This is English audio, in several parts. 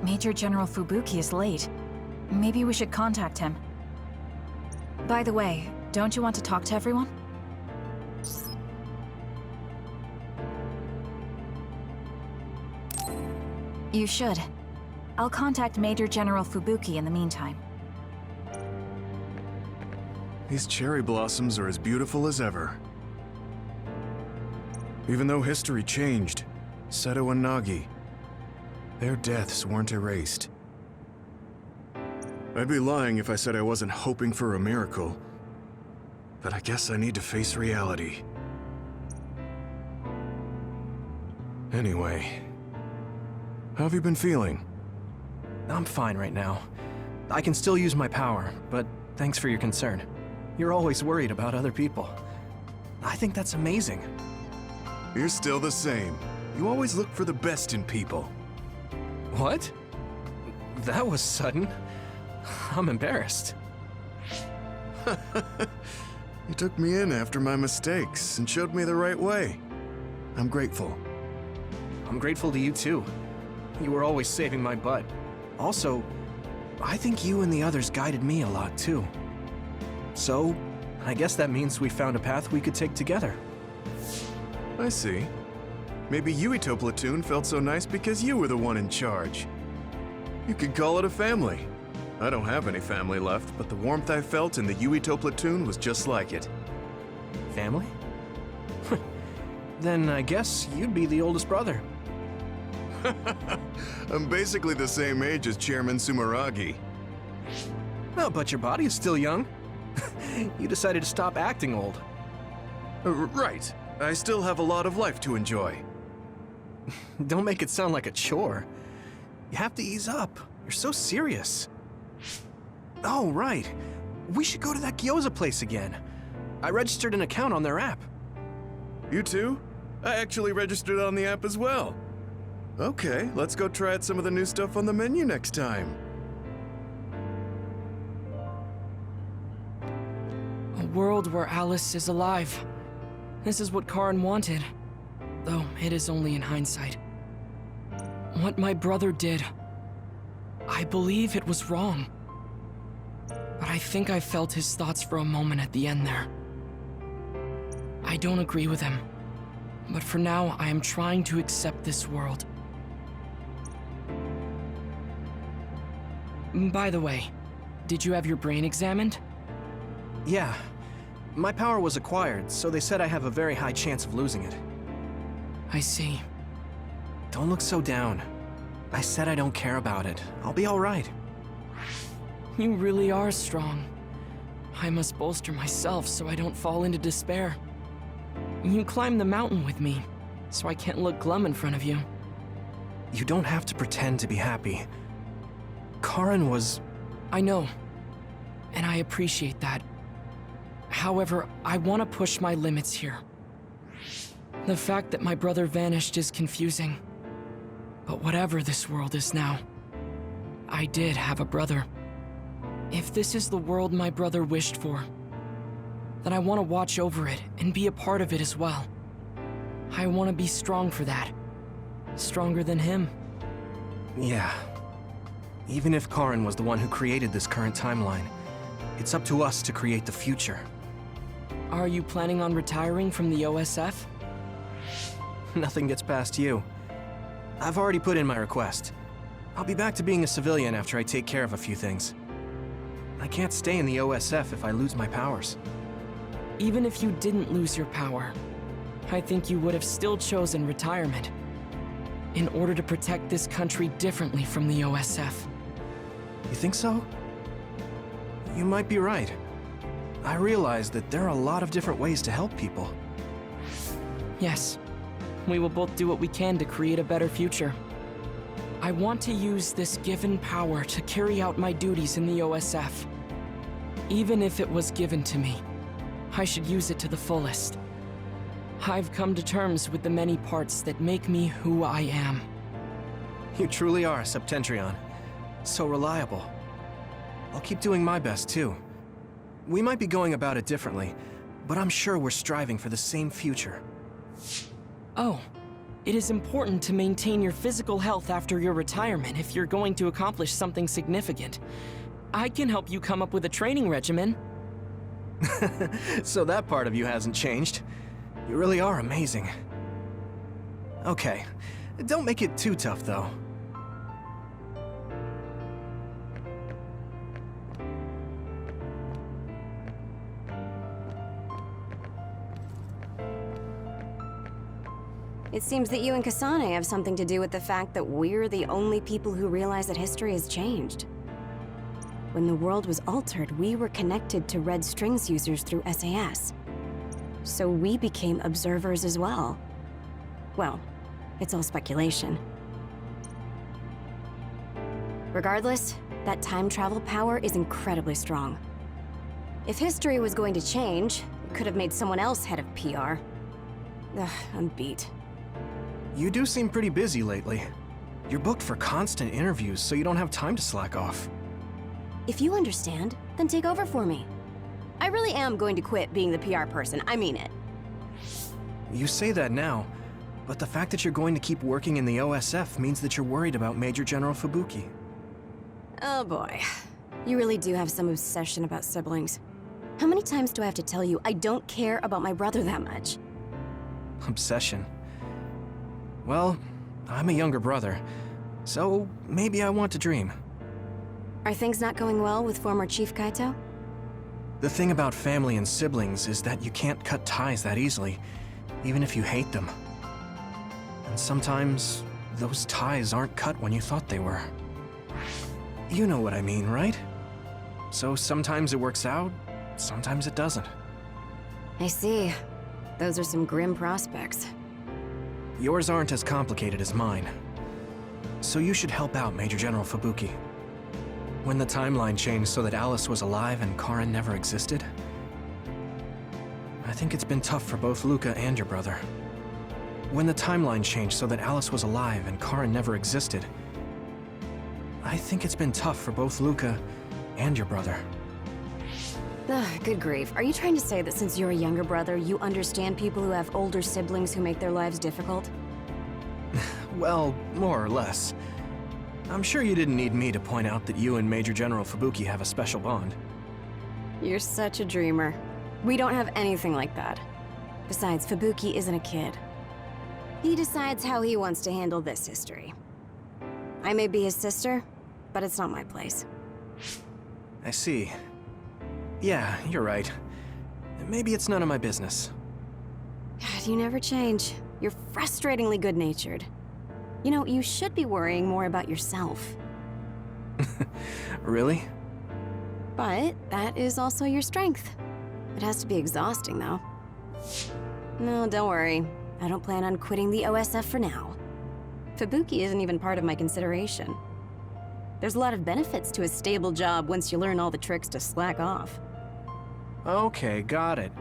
Major General Fubuki is late. Maybe we should contact him. By the way, don't you want to talk to everyone? You should. I'll contact Major General Fubuki in the meantime. These cherry blossoms are as beautiful as ever. Even though history changed, Seto and Nagi, their deaths weren't erased. I'd be lying if I said I wasn't hoping for a miracle. But I guess I need to face reality. Anyway, how have you been feeling? I'm fine right now. I can still use my power, but thanks for your concern. You're always worried about other people. I think that's amazing. You're still the same. You always look for the best in people. What? That was sudden. I'm embarrassed. You took me in after my mistakes and showed me the right way. I'm grateful. I'm grateful to you too. You were always saving my butt. Also, I think you and the others guided me a lot too. So, I guess that means we found a path we could take together. I see. Maybe Yuito platoon felt so nice because you were the one in charge. You could call it a family. I don't have any family left, but the warmth I felt in the Yuito platoon was just like it. Family? Then I guess you'd be the oldest brother. I'm basically the same age as Chairman Sumeragi. Oh, but your body is still young. You decided to stop acting old. Right. I still have a lot of life to enjoy. Don't make it sound like a chore. You have to ease up. You're so serious. Oh, right. We should go to that gyoza place again. I registered an account on their app. You too? I actually registered on the app as well. Okay, let's go try out some of the new stuff on the menu next time. A world where Alice is alive. This is what Karin wanted, though it is only in hindsight. What my brother did, I believe it was wrong. But I think I felt his thoughts for a moment at the end there. I don't agree with him, but for now I am trying to accept this world. By the way, did you have your brain examined? Yeah. My power was acquired, so they said I have a very high chance of losing it. I see. Don't look so down. I said I don't care about it. I'll be all right. You really are strong. I must bolster myself so I don't fall into despair. You climbed the mountain with me, so I can't look glum in front of you. You don't have to pretend to be happy. Karin was... I know, and I appreciate that. However, I want to push my limits here. The fact that my brother vanished is confusing. But whatever this world is now, I did have a brother. If this is the world my brother wished for, then I want to watch over it and be a part of it as well. I want to be strong for that. Stronger than him. Yeah. Even if Karin was the one who created this current timeline, it's up to us to create the future. Are you planning on retiring from the OSF? Nothing gets past you. I've already put in my request. I'll be back to being a civilian after I take care of a few things. I can't stay in the OSF if I lose my powers. Even if you didn't lose your power, I think you would have still chosen retirement in order to protect this country differently from the OSF. You think so? You might be right. I realize that there are a lot of different ways to help people. Yes, we will both do what we can to create a better future. I want to use this given power to carry out my duties in the OSF. Even if it was given to me, I should use it to the fullest. I've come to terms with the many parts that make me who I am. You truly are, Septentrion. So reliable. I'll keep doing my best, too. We might be going about it differently, but I'm sure we're striving for the same future. Oh, It is important to maintain your physical health after your retirement if you're going to accomplish something significant. I can help you come up with a training regimen. So that part of you hasn't changed. You really are amazing. Okay, don't make it too tough, though. It seems that you and Kasane have something to do with the fact that we're the only people who realize that history has changed. When the world was altered, we were connected to Red Strings users through SAS. So we became observers as well. Well, it's all speculation. Regardless, that time travel power is incredibly strong. If history was going to change, it could have made someone else head of PR. Ugh, I'm beat. You do seem pretty busy lately. You're booked for constant interviews, so you don't have time to slack off. If you understand, then take over for me. I really am going to quit being the PR person, I mean it. You say that now, but the fact that you're going to keep working in the OSF means that you're worried about Major General Fubuki. Oh boy. You really do have some obsession about siblings. How many times do I have to tell you I don't care about my brother that much? Obsession. Well, I'm a younger brother, so maybe I want to dream. Are things not going well with former Chief Kaito? The thing about family and siblings is that you can't cut ties that easily, even if you hate them. And sometimes, those ties aren't cut when you thought they were. You know what I mean, right? So sometimes it works out, sometimes it doesn't. I see. Those are some grim prospects. Yours aren't as complicated as mine. So you should help out Major General Fubuki. When the timeline changed so that Alice was alive and Karin never existed, I think it's been tough for both Luca and your brother. When the timeline changed so that Alice was alive and Karin never existed, I think it's been tough for both Luca and your brother. Ugh, good grief. Are you trying to say that since you're a younger brother, you understand people who have older siblings who make their lives difficult? Well, more or less. I'm sure you didn't need me to point out that you and Major General Fubuki have a special bond. You're such a dreamer. We don't have anything like that. Besides, Fubuki isn't a kid. He decides how he wants to handle this history. I may be his sister, but it's not my place. I see. Yeah, you're right. Maybe it's none of my business. God, you never change. You're frustratingly good-natured. You know, you should be worrying more about yourself. Really? But that is also your strength. It has to be exhausting, though. No, don't worry. I don't plan on quitting the OSF for now. Fubuki isn't even part of my consideration. There's a lot of benefits to a stable job once you learn all the tricks to slack off. Okay, got it.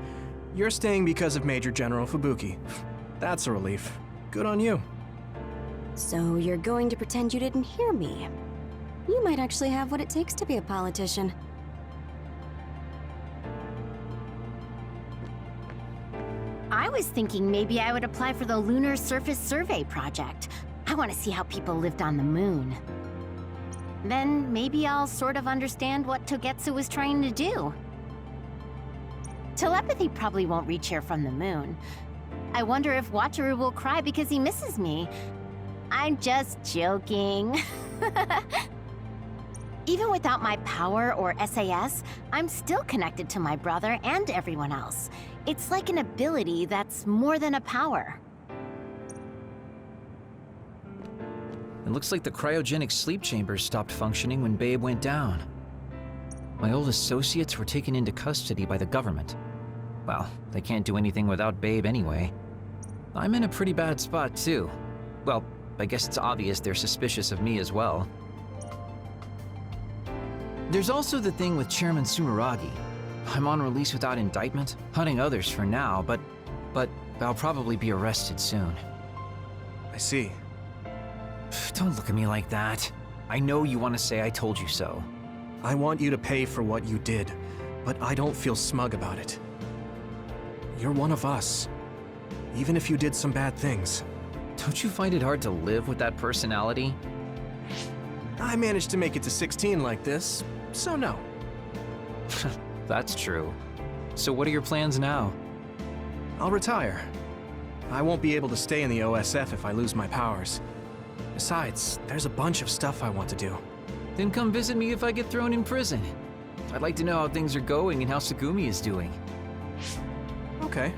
You're staying because of Major General Fubuki. That's a relief. Good on you. So you're going to pretend you didn't hear me. You might actually have what it takes to be a politician. I was thinking maybe I would apply for the Lunar Surface Survey project. I want to see how people lived on the moon. Then maybe I'll sort of understand what Togetsu was trying to do. Telepathy probably won't reach here from the moon. I wonder if Wataru will cry because he misses me. I'm just joking. Even without my power or SAS, I'm still connected to my brother and everyone else. It's like an ability that's more than a power. It looks like the cryogenic sleep chambers stopped functioning when Babe went down. My old associates were taken into custody by the government. Well, they can't do anything without Babe anyway. I'm in a pretty bad spot too. Well, I guess it's obvious they're suspicious of me as well. There's also the thing with Chairman Sumeragi. I'm on release without indictment, hunting others for now, but I'll probably be arrested soon. I see. Don't look at me like that. I know you want to say I told you so. I want you to pay for what you did, but I don't feel smug about it. You're one of us, even if you did some bad things. Don't you find it hard to live with that personality? I managed to make it to 16 like this, so no. That's true. So what are your plans now? I'll retire. I won't be able to stay in the OSF if I lose my powers. Besides, there's a bunch of stuff I want to do. Then come visit me if I get thrown in prison. I'd like to know how things are going and how Sagumi is doing. Okay.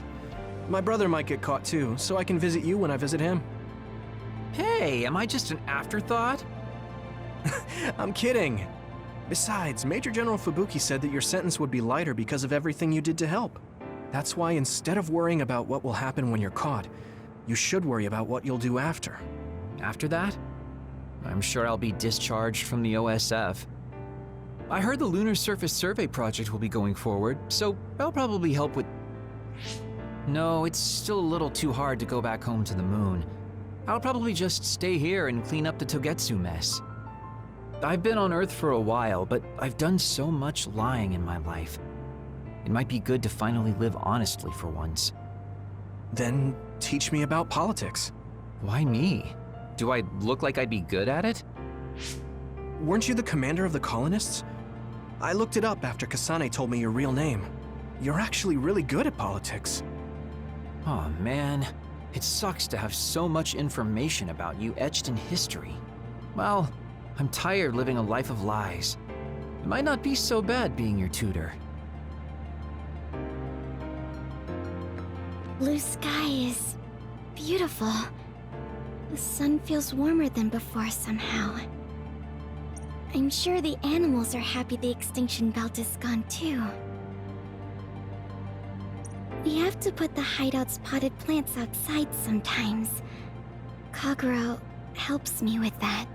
My brother might get caught too, so I can visit you when I visit him. Hey, am I just an afterthought? I'm kidding. Besides, Major General Fubuki said that your sentence would be lighter because of everything you did to help. That's why instead of worrying about what will happen when you're caught, you should worry about what you'll do after. After that? I'm sure I'll be discharged from the OSF. I heard the Lunar Surface Survey project will be going forward, so I'll probably help with... No, it's still a little too hard to go back home to the moon. I'll probably just stay here and clean up the Togetsu mess. I've been on Earth for a while, but I've done so much lying in my life. It might be good to finally live honestly for once. Then teach me about politics. Why me? Do I look like I'd be good at it? Weren't you the commander of the colonists? I looked it up after Kasane told me your real name. You're actually really good at politics. Oh man, it sucks to have so much information about you etched in history. Well, I'm tired living a life of lies. It might not be so bad being your tutor. Blue sky is beautiful. The sun feels warmer than before somehow. I'm sure the animals are happy the extinction belt is gone too. We have to put the hideout's potted plants outside sometimes. Kaguro helps me with that.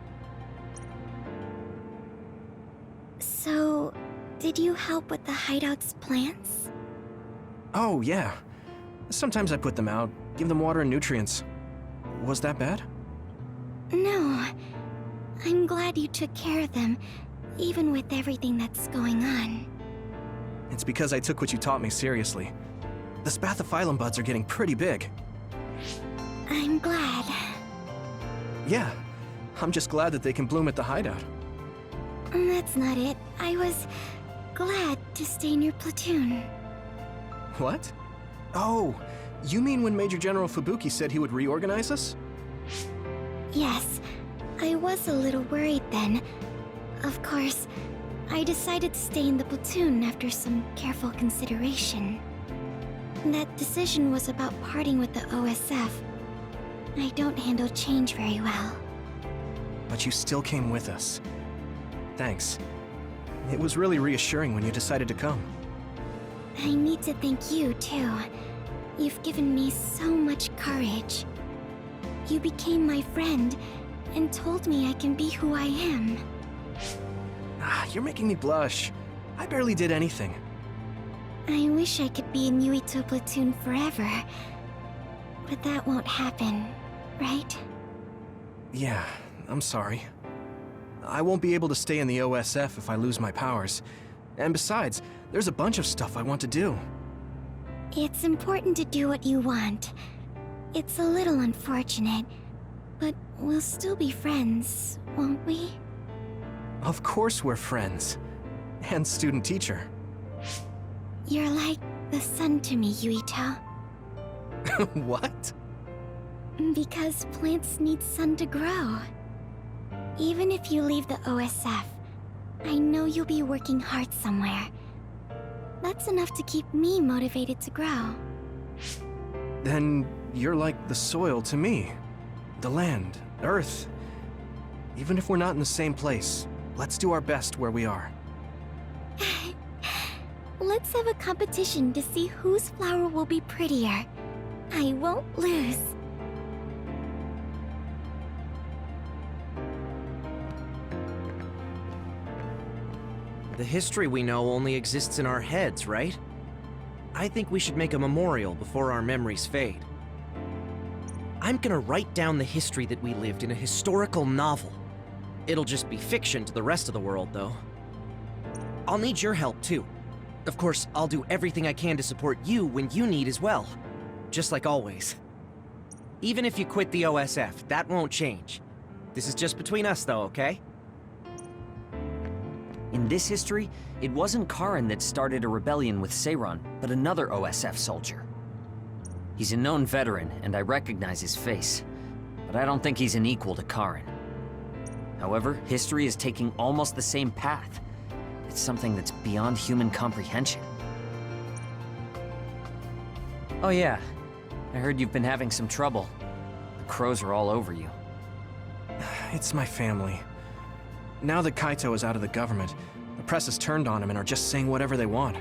So, did you help with the hideout's plants? Oh, yeah. Sometimes I put them out, give them water and nutrients. Was that bad? No. I'm glad you took care of them, even with everything that's going on. It's because I took what you taught me seriously. The spathiphyllum buds are getting pretty big. I'm glad. Yeah, I'm just glad that they can bloom at the hideout. That's not it. I was glad to stay in your platoon. What? Oh, you mean when Major General Fubuki said he would reorganize us? Yes, I was a little worried then. Of course, I decided to stay in the platoon after some careful consideration. That decision was about parting with the OSF. I don't handle change very well. But you still came with us. Thanks. It was really reassuring when you decided to come. I need to thank you, too. You've given me so much courage. You became my friend and told me I can be who I am. You're making me blush. I barely did anything. I wish I could be in Yuito platoon forever. But that won't happen, right? Yeah, I'm sorry. I won't be able to stay in the OSF if I lose my powers. And besides, there's a bunch of stuff I want to do. It's important to do what you want. It's a little unfortunate, but we'll still be friends, won't we? Of course we're friends. And student-teacher. You're like the sun to me, Yuito. What? Because plants need sun to grow. Even if you leave the OSF, I know you'll be working hard somewhere. That's enough to keep me motivated to grow. Then you're like the soil to me. The land, earth. Even if we're not in the same place, let's do our best where we are. Let's have a competition to see whose flower will be prettier. I won't lose. The history we know only exists in our heads, right? I think we should make a memorial before our memories fade. I'm gonna write down the history that we lived in a historical novel. It'll just be fiction to the rest of the world, though. I'll need your help, too. Of course, I'll do everything I can to support you when you need as well. Just like always. Even if you quit the OSF, that won't change. This is just between us, though, okay? In this history, it wasn't Karin that started a rebellion with Seiran, but another OSF soldier. He's a known veteran, and I recognize his face, but I don't think he's an equal to Karin. However, history is taking almost the same path. It's something that's beyond human comprehension. Oh yeah, I heard you've been having some trouble. The crows are all over you. It's my family. Now that Kaito is out of the government, the press has turned on him and are just saying whatever they want.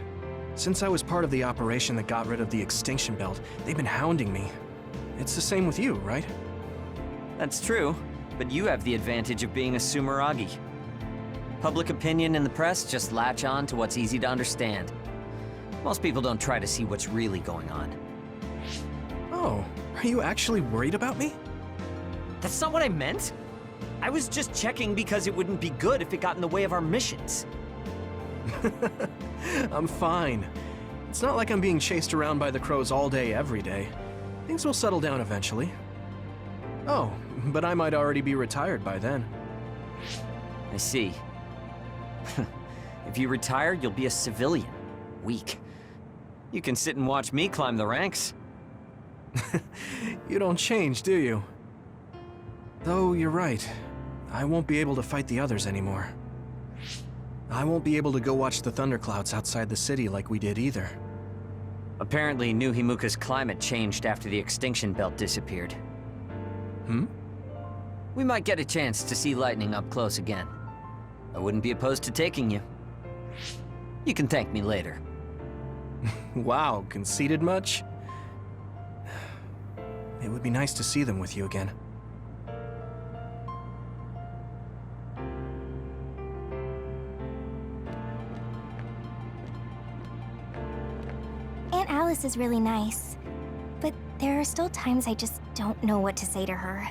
Since I was part of the operation that got rid of the extinction belt, they've been hounding me. It's the same with you, right? That's true, but you have the advantage of being a Sumeragi. Public opinion and the press just latch on to what's easy to understand. Most people don't try to see what's really going on. Oh, are you actually worried about me? That's not what I meant. I was just checking because it wouldn't be good if it got in the way of our missions. I'm fine. It's not like I'm being chased around by the crows all day, every day. Things will settle down eventually. Oh, but I might already be retired by then. I see. If you retire, you'll be a civilian. Weak. You can sit and watch me climb the ranks. You don't change, do you? Though you're right. I won't be able to fight the others anymore. I won't be able to go watch the thunderclouds outside the city like we did either. Apparently, New Himuka's climate changed after the extinction belt disappeared. Hmm? We might get a chance to see lightning up close again. I wouldn't be opposed to taking you. You can thank me later. Wow, conceited much? It would be nice to see them with you again. Aunt Alice is really nice, but there are still times I just don't know what to say to her.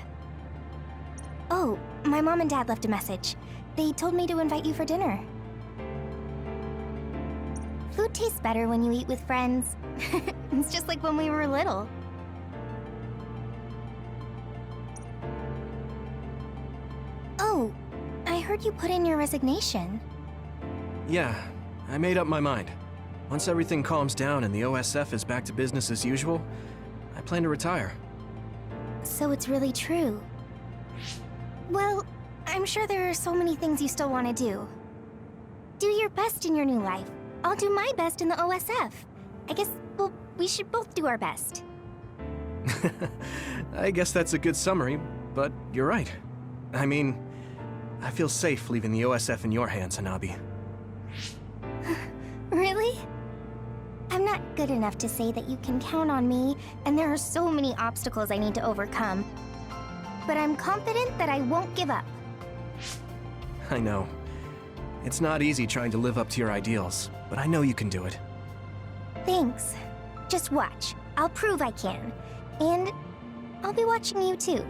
Oh, my mom and dad left a message. They told me to invite you for dinner. Food tastes better when you eat with friends. It's just like when we were little. Oh, I heard you put in your resignation. Yeah, I made up my mind. Once everything calms down and the OSF is back to business as usual, I plan to retire. So it's really true. Well, I'm sure there are so many things you still want to do. Do your best in your new life. I'll do my best in the OSF. I guess, well, we should both do our best. I guess that's a good summary, but you're right. I mean, I feel safe leaving the OSF in your hands, Hanabi. Really? I'm not good enough to say that you can count on me, and there are so many obstacles I need to overcome. But I'm confident that I won't give up. I know. It's not easy trying to live up to your ideals, but I know you can do it. Thanks. Just watch. I'll prove I can. And I'll be watching you too.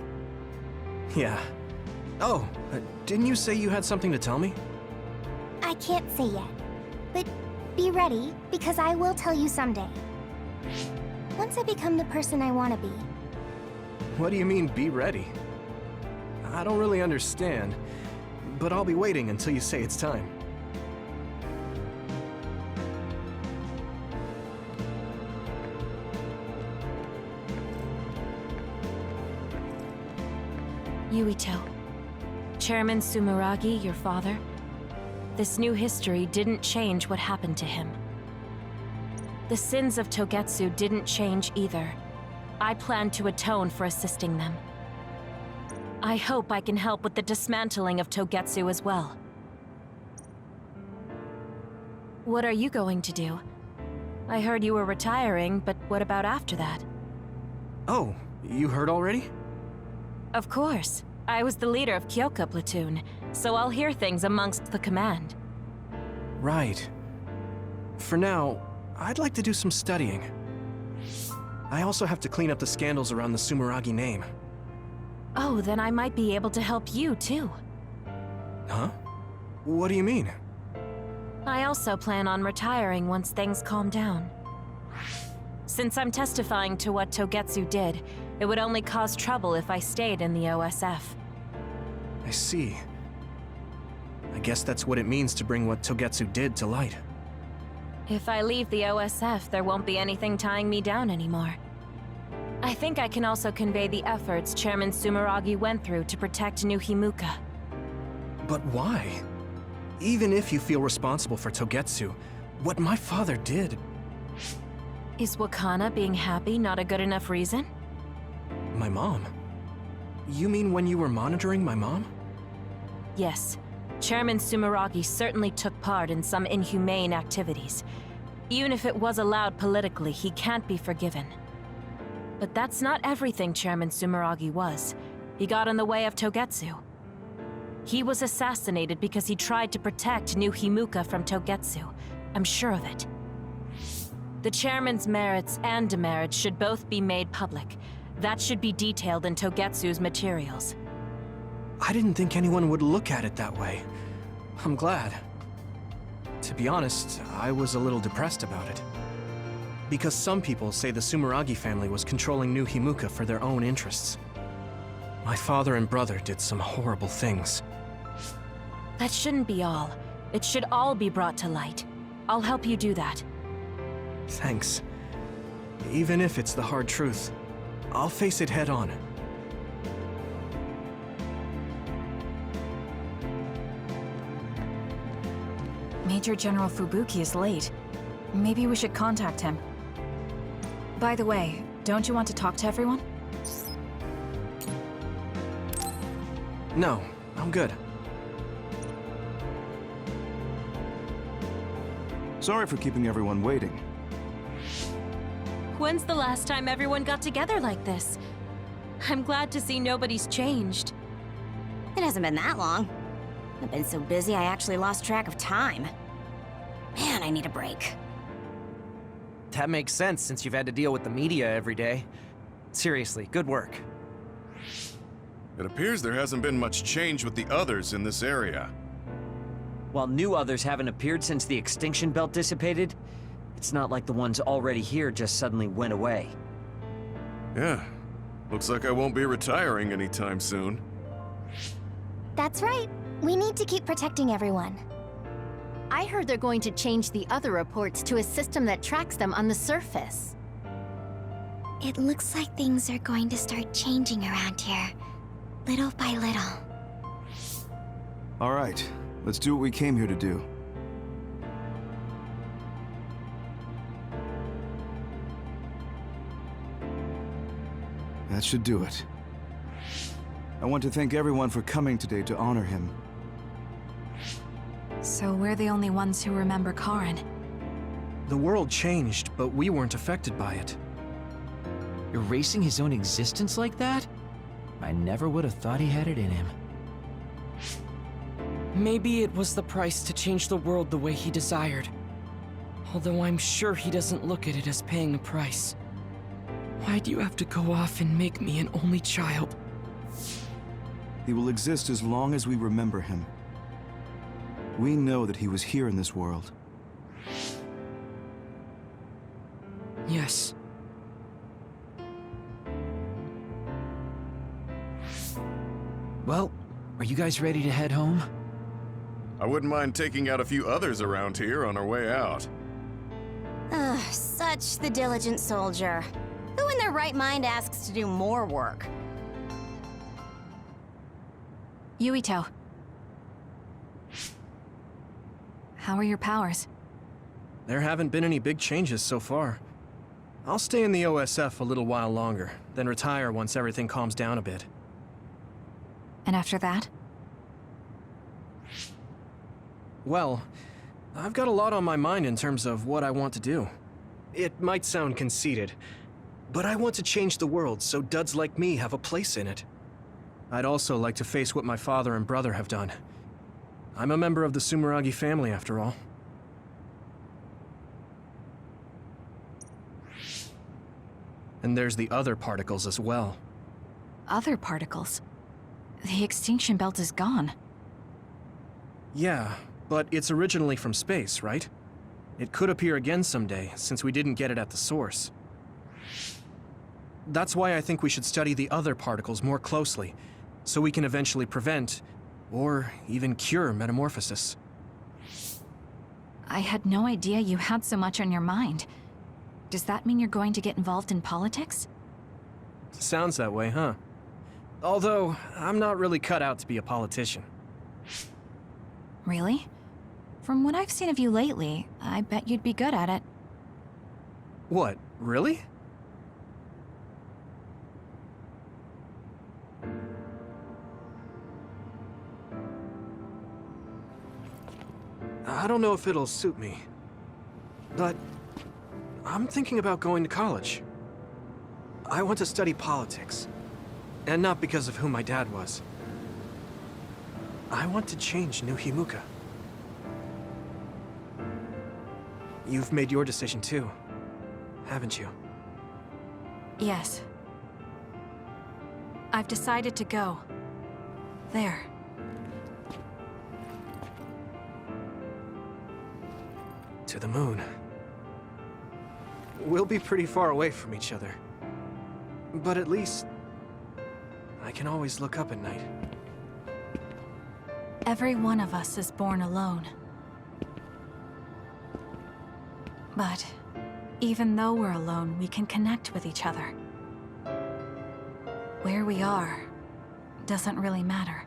Yeah. Oh, didn't you say you had something to tell me? I can't say yet, but be ready, because I will tell you someday. Once I become the person I want to be. What do you mean, be ready? I don't really understand, but I'll be waiting until you say it's time. Yuito. Chairman Sumeragi, your father? This new history didn't change what happened to him. The sins of Togetsu didn't change either. I plan to atone for assisting them. I hope I can help with the dismantling of Togetsu as well. What are you going to do? I heard you were retiring, but what about after that? Oh, you heard already? Of course. I was the leader of Kyoka platoon, so I'll hear things amongst the command. Right. For now, I'd like to do some studying. I also have to clean up the scandals around the Sumeragi name. Oh, then I might be able to help you, too. Huh? What do you mean? I also plan on retiring once things calm down. Since I'm testifying to what Togetsu did, It would only cause trouble if I stayed in the OSF. I see. I guess that's what it means to bring what Togetsu did to light. If I leave the OSF, there won't be anything tying me down anymore. I think I can also convey the efforts Chairman Sumeragi went through to protect New Himuka. But why? Even if you feel responsible for Togetsu, what my father did... Is Wakana being happy not a good enough reason? My mom? You mean when you were monitoring my mom? Yes. Chairman Sumeragi certainly took part in some inhumane activities. Even if it was allowed politically, he can't be forgiven. But that's not everything Chairman Sumeragi was. He got in the way of Togetsu. He was assassinated because he tried to protect New Himuka from Togetsu. I'm sure of it. The chairman's merits and demerits should both be made public. That should be detailed in Togetsu's materials. I didn't think anyone would look at it that way. I'm glad. To be honest, I was a little depressed about it. Because some people say the Sumeragi family was controlling New Himuka for their own interests. My father and brother did some horrible things. That shouldn't be all. It should all be brought to light. I'll help you do that. Thanks. Even if it's the hard truth, I'll face it head on. Major General Fubuki is late. Maybe we should contact him. By the way, don't you want to talk to everyone? No, I'm good. Sorry for keeping everyone waiting. When's the last time everyone got together like this? I'm glad to see nobody's changed. It hasn't been that long. I've been so busy I actually lost track of time. Man, I need a break. That makes sense since you've had to deal with the media every day. Seriously, good work. It appears there hasn't been much change with the others in this area. While new others haven't appeared since the extinction belt dissipated, it's not like the ones already here just suddenly went away. Yeah, looks like I won't be retiring anytime soon. That's right. We need to keep protecting everyone. I heard they're going to change the other reports to a system that tracks them on the surface. It looks like things are going to start changing around here, little by little. All right, let's do what we came here to do. That should do it. I want to thank everyone for coming today to honor him. So we're the only ones who remember Karin. The world changed, but we weren't affected by it. Erasing his own existence like that? I never would have thought he had it in him. Maybe it was the price to change the world the way he desired. Although I'm sure he doesn't look at it as paying a price. Why do you have to go off and make me an only child? He will exist as long as we remember him. We know that he was here in this world. Yes. Well, are you guys ready to head home? I wouldn't mind taking out a few others around here on our way out. Ugh, such the diligent soldier. Who in their right mind asks to do more work? Yuito. How are your powers? There haven't been any big changes so far. I'll stay in the OSF a little while longer, then retire once everything calms down a bit. And after that? Well, I've got a lot on my mind in terms of what I want to do. It might sound conceited, but I want to change the world so duds like me have a place in it. I'd also like to face what my father and brother have done. I'm a member of the Sumeragi family, after all. And there's the other particles as well. Other particles? The extinction belt is gone. Yeah, but it's originally from space, right? It could appear again someday, since we didn't get it at the source. That's why I think we should study the other particles more closely, so we can eventually prevent, or even cure metamorphosis. I had no idea you had so much on your mind. Does that mean you're going to get involved in politics? Sounds that way, huh? Although, I'm not really cut out to be a politician. Really? From what I've seen of you lately, I bet you'd be good at it. What, really? I don't know if it'll suit me, but I'm thinking about going to college. I want to study politics, and not because of who my dad was. I want to change New Himuka. You've made your decision too, haven't you? Yes. I've decided to go. There. To the moon. We'll be pretty far away from each other. But at least, I can always look up at night. Every one of us is born alone. But even though we're alone, we can connect with each other. Where we are doesn't really matter.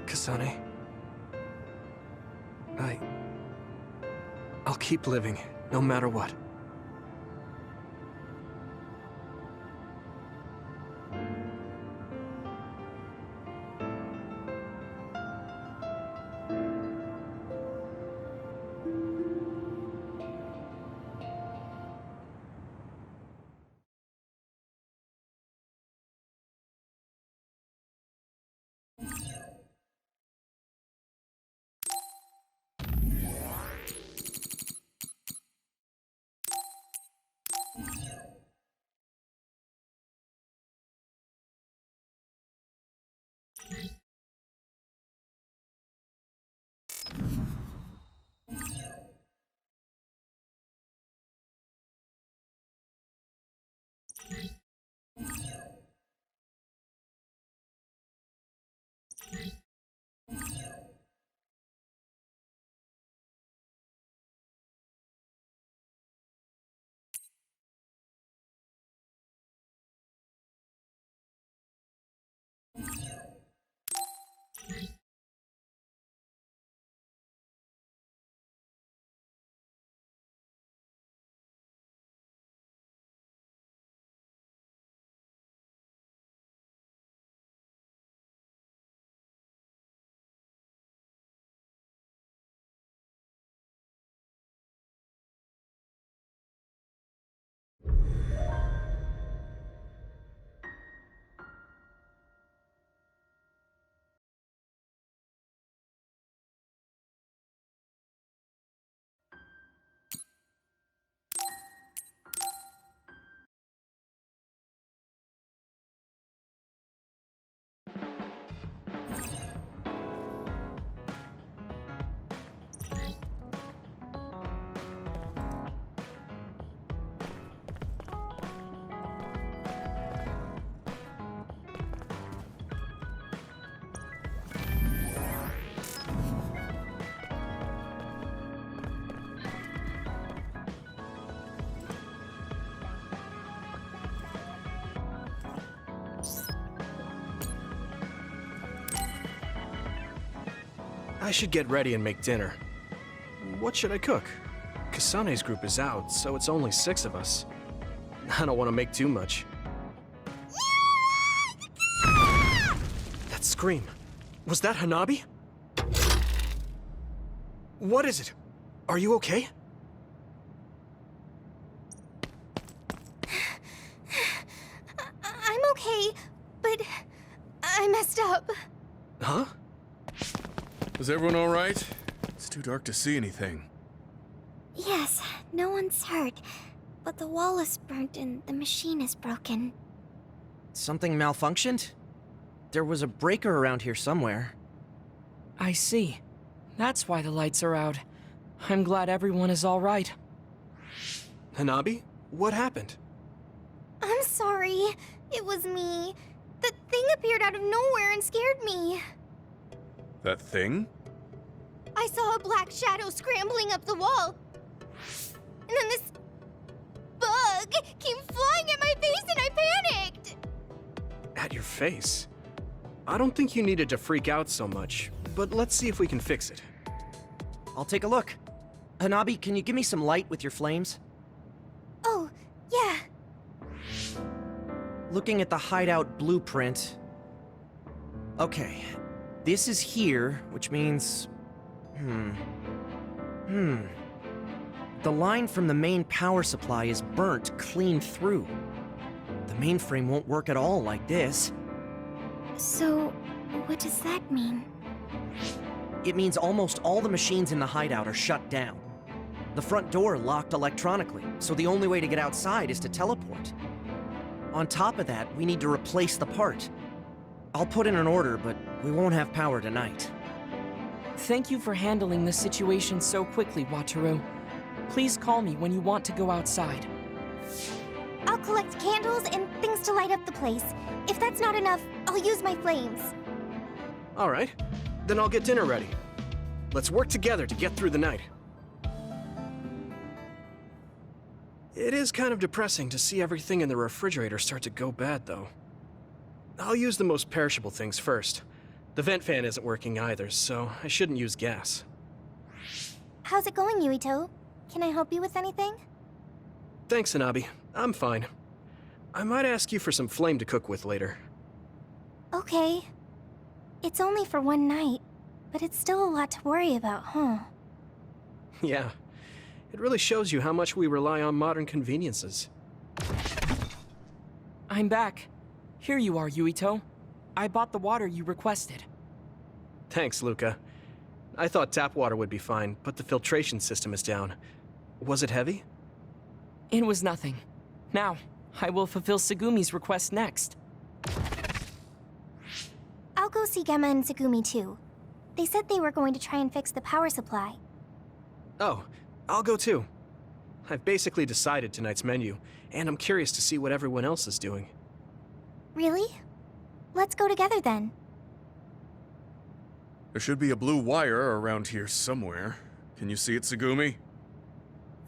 Kasane, I'll keep living, no matter what. I should get ready and make dinner. What should I cook? Kasane's group is out, so it's only 6 of us. I don't want to make too much. That scream. Was that Hanabi? What is it? Are you okay? I'm okay, but I messed up. Huh? Is everyone all right? It's too dark to see anything. Yes, no one's hurt, but the wall is burnt and the machine is broken. Something malfunctioned? There was a breaker around here somewhere. I see. That's why the lights are out. I'm glad everyone is all right. Hanabi? What happened? I'm sorry. It was me. The thing appeared out of nowhere and scared me. That thing? I saw a black shadow scrambling up the wall. And then this bug came flying at my face and I panicked. At your face? I don't think you needed to freak out so much, but let's see if we can fix it. I'll take a look. Hanabi, can you give me some light with your flames? Oh, yeah. Looking at the hideout blueprint... Okay, this is here, which means... The line from the main power supply is burnt clean through. The mainframe won't work at all like this. So, what does that mean? It means almost all the machines in the hideout are shut down. The front door locked electronically, so the only way to get outside is to teleport. On top of that, we need to replace the part. I'll put in an order, but we won't have power tonight. Thank you for handling the situation so quickly, Wataru. Please call me when you want to go outside. I'll collect candles and things to light up the place. If that's not enough, I'll use my flames. All right, then I'll get dinner ready. Let's work together to get through the night. It is kind of depressing to see everything in the refrigerator start to go bad, though. I'll use the most perishable things first. The vent fan isn't working either, so I shouldn't use gas. How's it going, Yuito? Can I help you with anything? Thanks, Hanabi. I'm fine. I might ask you for some flame to cook with later. Okay. It's only for one night, but it's still a lot to worry about, huh? Yeah. It really shows you how much we rely on modern conveniences. I'm back. Here you are, Yuito. I bought the water you requested. Thanks, Luca. I thought tap water would be fine, but the filtration system is down. Was it heavy? It was nothing. Now, I will fulfill Segumi's request next. I'll go see Gemma and Segumi too. They said they were going to try and fix the power supply. Oh, I'll go too. I've basically decided tonight's menu, and I'm curious to see what everyone else is doing. Really? Let's go together then. There should be a blue wire around here somewhere. Can you see it, Segumi?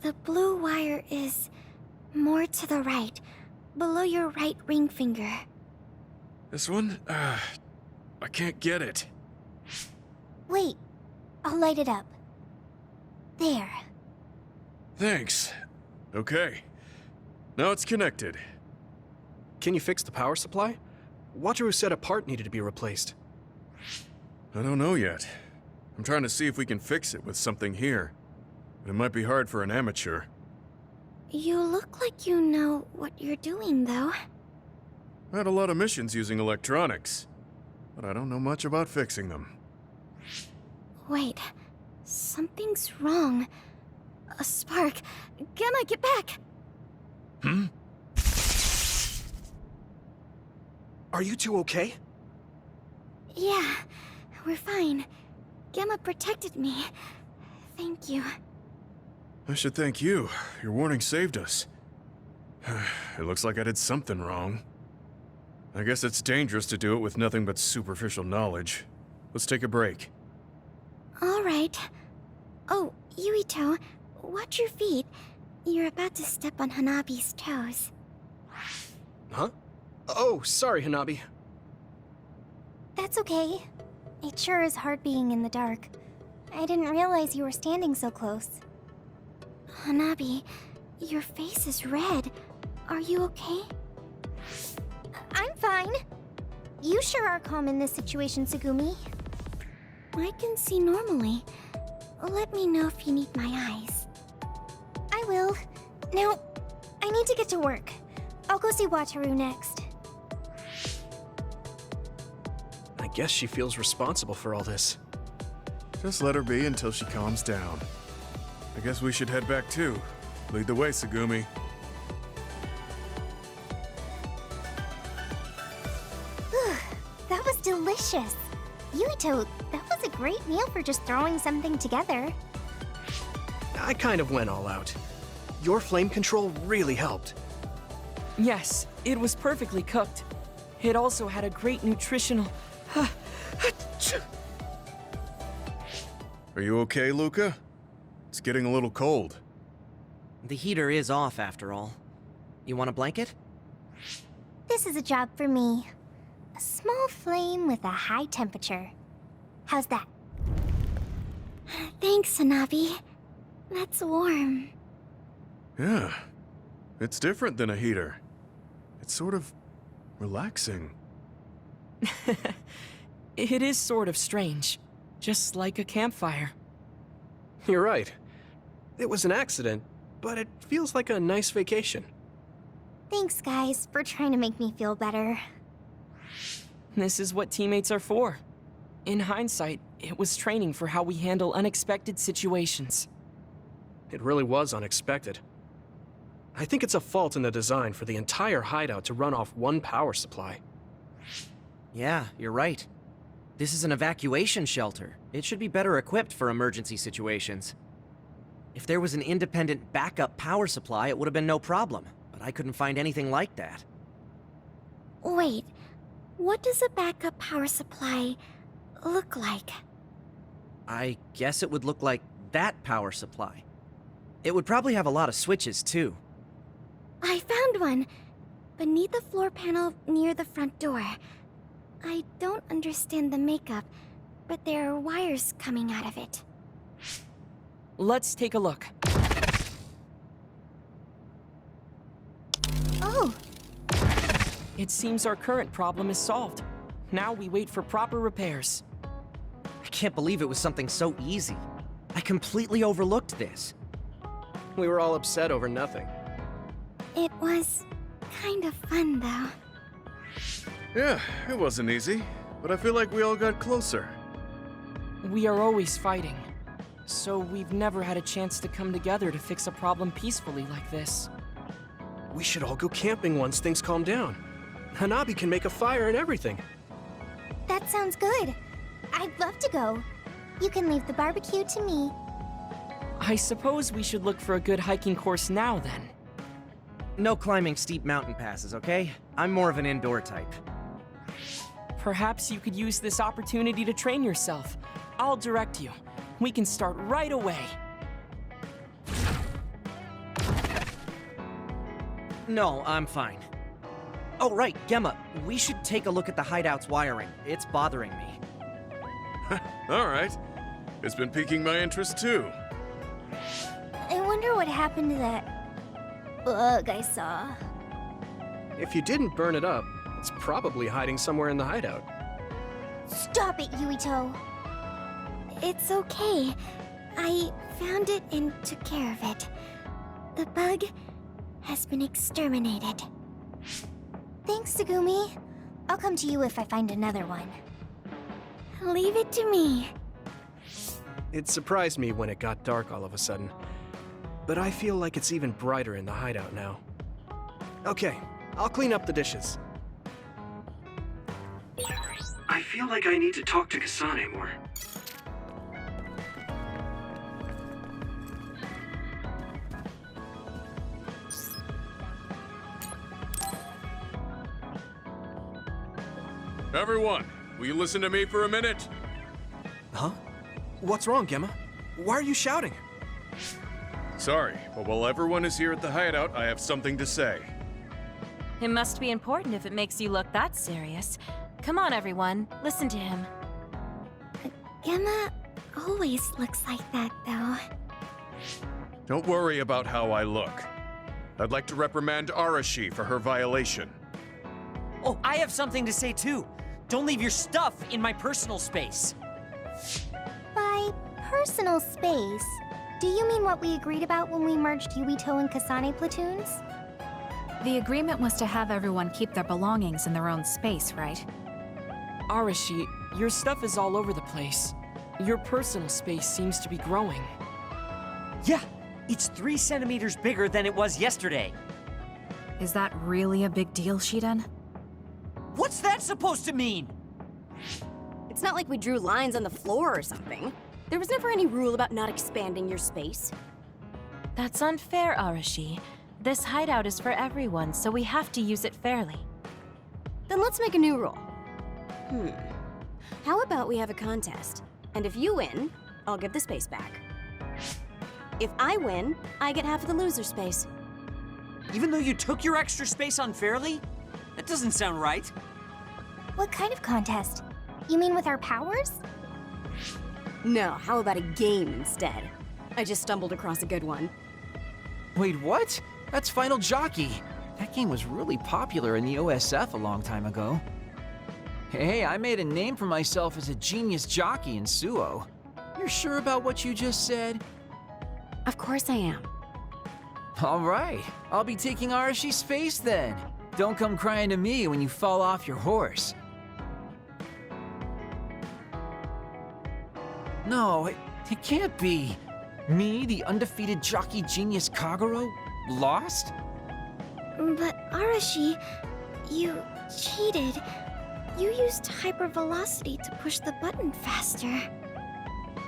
The blue wire is more to the right, below your right ring finger. This one? I can't get it. Wait, I'll light it up. There. Thanks. Okay. Now it's connected. Can you fix the power supply? Wataru said a part needed to be replaced. I don't know yet. I'm trying to see if we can fix it with something here. But it might be hard for an amateur. You look like you know what you're doing, though. I had a lot of missions using electronics, but I don't know much about fixing them. Wait, something's wrong. A spark. Gemma, get back! Hmm? Are you two okay? Yeah, we're fine. Gemma protected me. Thank you. I should thank you. Your warning saved us. It looks like I did something wrong. I guess it's dangerous to do it with nothing but superficial knowledge. Let's take a break. All right. Oh, Yuito, watch your feet. You're about to step on Hanabi's toes. Huh? Oh, sorry, Hanabi. That's okay. It sure is hard being in the dark. I didn't realize you were standing so close. Hanabi, your face is red. Are you okay? I'm fine. You sure are calm in this situation, Segumi. I can see normally. Let me know if you need my eyes. I will. Now, I need to get to work. I'll go see Wataru next. I guess she feels responsible for all this. Just let her be until she calms down. I guess we should head back too. Lead the way, Segumi. That was delicious. Yuito, that was a great meal for just throwing something together. I kind of went all out. Your flame control really helped. Yes, it was perfectly cooked. It also had a great nutritional... Are you okay, Luca? It's getting a little cold. The heater is off after all. You want a blanket? This is a job for me. A small flame with a high temperature. How's that? Thanks, Hanabi. That's warm. Yeah. It's different than a heater. It's sort of relaxing. It is sort of strange. Just like a campfire. You're right. It was an accident, but it feels like a nice vacation. Thanks, guys, for trying to make me feel better. This is what teammates are for. In hindsight, it was training for how we handle unexpected situations. It really was unexpected. I think it's a fault in the design for the entire hideout to run off one power supply. Yeah, you're right. This is an evacuation shelter. It should be better equipped for emergency situations. If there was an independent backup power supply, it would have been no problem. But I couldn't find anything like that. Wait, what does a backup power supply look like? I guess it would look like that power supply. It would probably have a lot of switches, too. I found one! Beneath the floor panel near the front door. I don't understand the makeup, but there are wires coming out of it. Let's take a look. Oh! It seems our current problem is solved. Now we wait for proper repairs. I can't believe it was something so easy. I completely overlooked this. We were all upset over nothing. It was kind of fun, though. Yeah, it wasn't easy, but I feel like we all got closer. We are always fighting. So we've never had a chance to come together to fix a problem peacefully like this. We should all go camping once things calm down. Hanabi can make a fire and everything. That sounds good. I'd love to go. You can leave the barbecue to me. I suppose we should look for a good hiking course now, then. No climbing steep mountain passes, okay? I'm more of an indoor type. Perhaps you could use this opportunity to train yourself. I'll direct you. We can start right away. No, I'm fine. Oh, right, Gemma, we should take a look at the hideout's wiring. It's bothering me. All right. It's been piquing my interest, too. I wonder what happened to that bug I saw. If you didn't burn it up, it's probably hiding somewhere in the hideout. Stop it, Yuito! It's okay. I found it and took care of it. The bug has been exterminated. Thanks, Tsugumi. I'll come to you if I find another one. Leave it to me. It surprised me when it got dark all of a sudden. But I feel like it's even brighter in the hideout now. Okay, I'll clean up the dishes. I feel like I need to talk to Kasane more. Everyone, will you listen to me for a minute? Huh? What's wrong, Gemma? Why are you shouting? Sorry, but while everyone is here at the hideout, I have something to say. It must be important if it makes you look that serious. Come on, everyone. Listen to him. Gemma always looks like that, though. Don't worry about how I look. I'd like to reprimand Arashi for her violation. Oh, I have something to say too. Don't leave your stuff in my personal space. By personal space, do you mean what we agreed about when we merged Yuito and Kasane platoons? The agreement was to have everyone keep their belongings in their own space, right? Arashi, your stuff is all over the place. Your personal space seems to be growing. Yeah, it's 3 centimeters bigger than it was yesterday. Is that really a big deal, Shiden? What's that supposed to mean? It's not like we drew lines on the floor or something. There was never any rule about not expanding your space. That's unfair, Arashi. This hideout is for everyone, so we have to use it fairly. Then let's make a new rule. How about we have a contest? And if you win, I'll give the space back. If I win, I get half of the loser space. Even though you took your extra space unfairly? That doesn't sound right. What kind of contest? You mean with our powers? No, how about a game instead? I just stumbled across a good one. Wait, what? That's Final Jockey. That game was really popular in the OSF a long time ago. Hey, I made a name for myself as a genius jockey in Suo. You're sure about what you just said? Of course I am. All right, I'll be taking Arashi's space then. Don't come crying to me when you fall off your horse. No, it can't be. Me, the undefeated jockey genius Kagero, lost? But Arashi, you cheated. You used hypervelocity to push the button faster.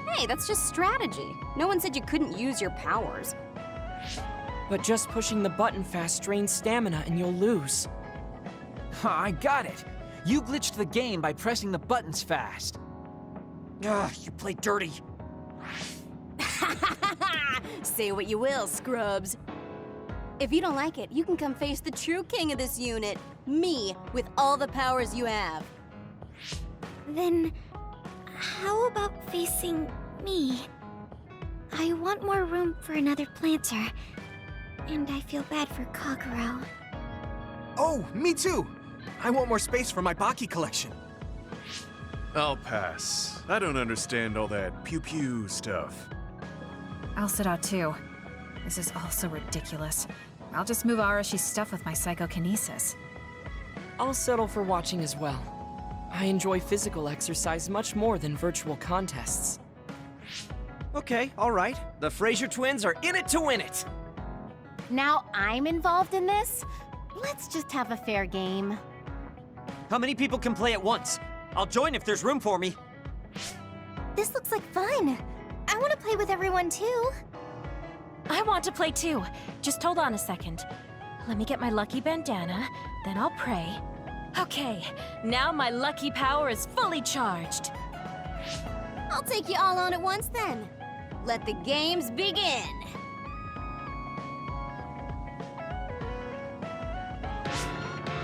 Hey, that's just strategy. No one said you couldn't use your powers. But just pushing the button fast drains stamina and you'll lose. I got it. You glitched the game by pressing the buttons fast. Ugh, you play dirty. Say what you will, scrubs. If you don't like it, you can come face the true king of this unit. Me, with all the powers you have. Then, how about facing me? I want more room for another planter. And I feel bad for Kagero. Oh, me too! I want more space for my Baki collection. I'll pass. I don't understand all that pew-pew stuff. I'll sit out too. This is all so ridiculous. I'll just move Arashi's stuff with my psychokinesis. I'll settle for watching as well. I enjoy physical exercise much more than virtual contests. Okay, all right. The Fraser twins are in it to win it. Now I'm involved in this? Let's just have a fair game. How many people can play at once? I'll join if there's room for me. This looks like fun. I want to play with everyone too. I want to play too. Just hold on a second. Let me get my lucky bandana, then I'll pray. Okay, now my lucky power is fully charged. I'll take you all on at once then. Let the games begin.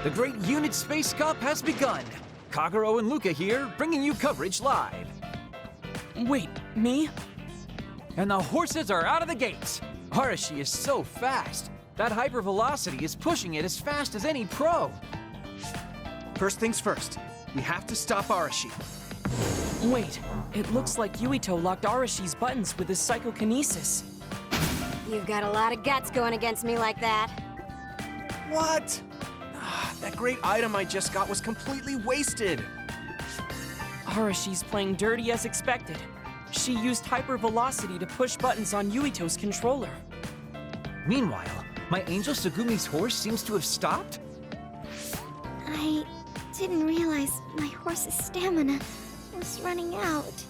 The Great Unit Space Cup has begun. Kagero and Luca here, bringing you coverage live. Wait, me? And the horses are out of the gates. Arashi is so fast. That hypervelocity is pushing it as fast as any pro. First things first, we have to stop Arashi. Wait, it looks like Yuito locked Arashi's buttons with his psychokinesis. You've got a lot of guts going against me like that. What? That great item I just got was completely wasted. Arashi's playing dirty as expected. She used hypervelocity to push buttons on Yuito's controller. Meanwhile, my angel Sugumi's horse seems to have stopped? I didn't realize my horse's stamina was running out.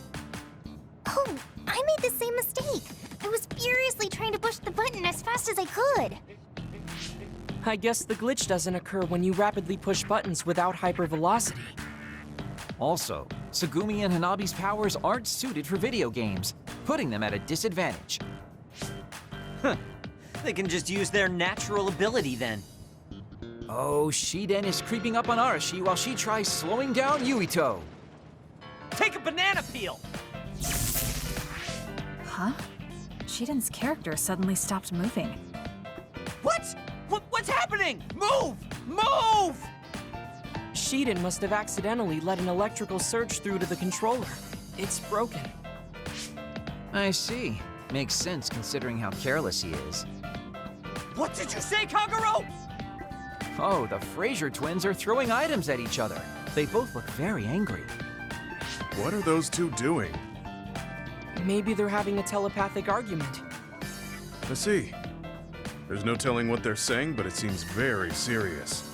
Oh, I made the same mistake. I was furiously trying to push the button as fast as I could. I guess the glitch doesn't occur when you rapidly push buttons without hypervelocity. Also, Sugumi and Hanabi's powers aren't suited for video games, putting them at a disadvantage. They can just use their natural ability then. Oh, Shiden is creeping up on Arashi while she tries slowing down Yuito. Take a banana peel! Huh? Shiden's character suddenly stopped moving. What? What's happening? Move! Move! Shiden must have accidentally let an electrical surge through to the controller. It's broken. I see. Makes sense considering how careless he is. What did you say, Kagero? Oh, the Fraser twins are throwing items at each other. They both look very angry. What are those two doing? Maybe they're having a telepathic argument. I see. There's no telling what they're saying, but it seems very serious.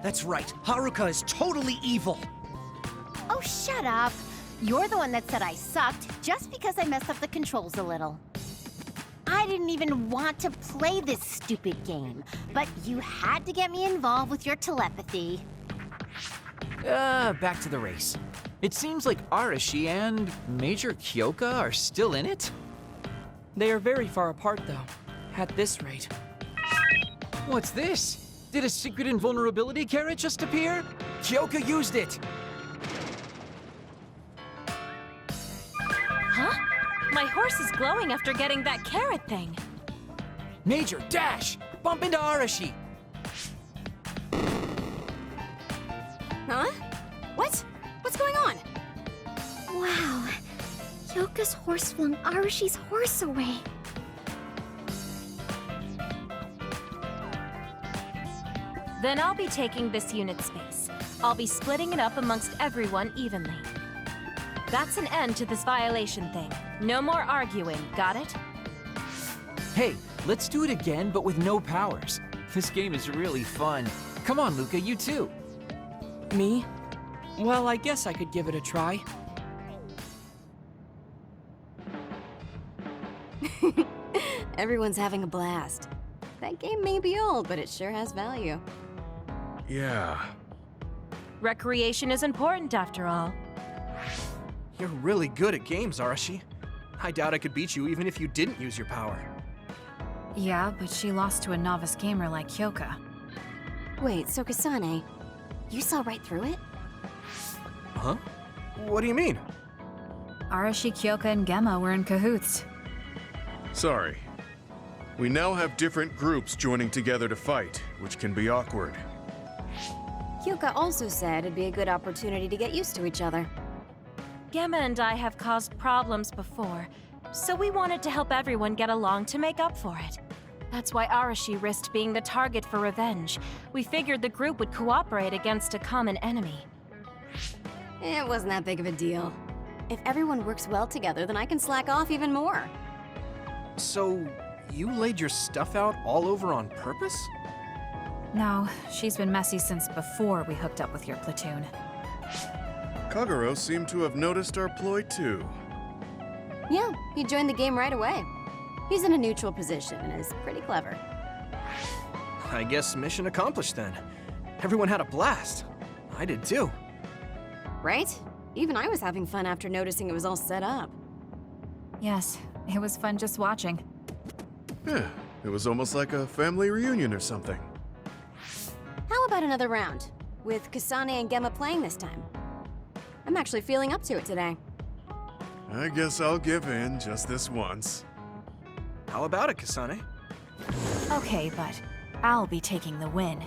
That's right. Haruka is totally evil. Oh, shut up. You're the one that said I sucked just because I messed up the controls a little. I I didn't even want to play this stupid game, but you had to get me involved with your telepathy. Back to the race. It seems like Arashi and Major Kyoka are still in it? They are very far apart, though, at this rate. What's this? Did a secret invulnerability carrot just appear? Kyoka used it! Huh? My horse is glowing after getting that carrot thing. Major, dash! Bump into Arashi! Huh? What? What's going on? Wow. Yoka's horse flung Arashi's horse away. Then I'll be taking this unit space. I'll be splitting it up amongst everyone evenly. That's an end to this violation thing. No more arguing, got it? Hey, let's do it again, but with no powers. This game is really fun. Come on, Luca, you too. Me? Well, I guess I could give it a try. Everyone's having a blast. That game may be old, but it sure has value. Yeah. Recreation is important after all. You're really good at games, Arashi. I doubt I could beat you even if you didn't use your power. Yeah, but she lost to a novice gamer like Kyoka. Wait, so Kasane, you saw right through it? Huh? What do you mean? Arashi, Kyoka, and Gemma were in cahoots. Sorry. We now have different groups joining together to fight, which can be awkward. Kyoka also said it'd be a good opportunity to get used to each other. Gemma and I have caused problems before, so we wanted to help everyone get along to make up for it. That's why Arashi risked being the target for revenge. We figured the group would cooperate against a common enemy. It wasn't that big of a deal. If everyone works well together, then I can slack off even more. So, you laid your stuff out all over on purpose? No, she's been messy since before we hooked up with your platoon. Kagero seemed to have noticed our ploy too. Yeah, he joined the game right away. He's in a neutral position and is pretty clever. I guess mission accomplished then. Everyone had a blast. I did too. Right? Even I was having fun after noticing it was all set up. Yes, it was fun just watching. Yeah, it was almost like a family reunion or something. How about another round? With Kasane and Gemma playing this time. I'm actually feeling up to it today. I guess I'll give in just this once. How about it, Kasane? Okay, but I'll be taking the win.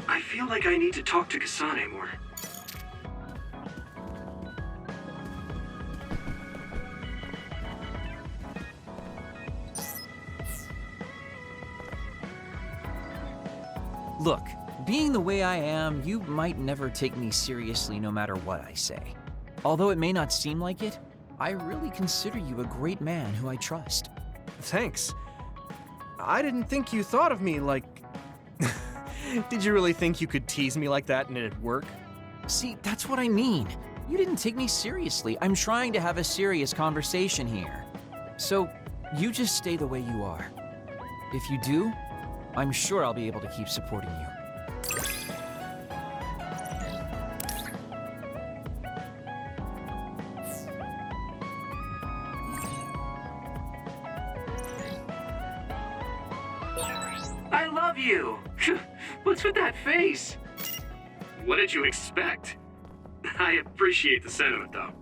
I feel like I need to talk to Kasane more. Look, being the way I am, you might never take me seriously no matter what I say. Although it may not seem like it, I really consider you a great man who I trust. Thanks. I didn't think you thought of me like... Did you really think you could tease me like that and it'd work? See, that's what I mean. You didn't take me seriously. I'm trying to have a serious conversation here. So, you just stay the way you are. If you do, I'm sure I'll be able to keep supporting you. I love you! What's with that face? What did you expect? I appreciate the sentiment, though.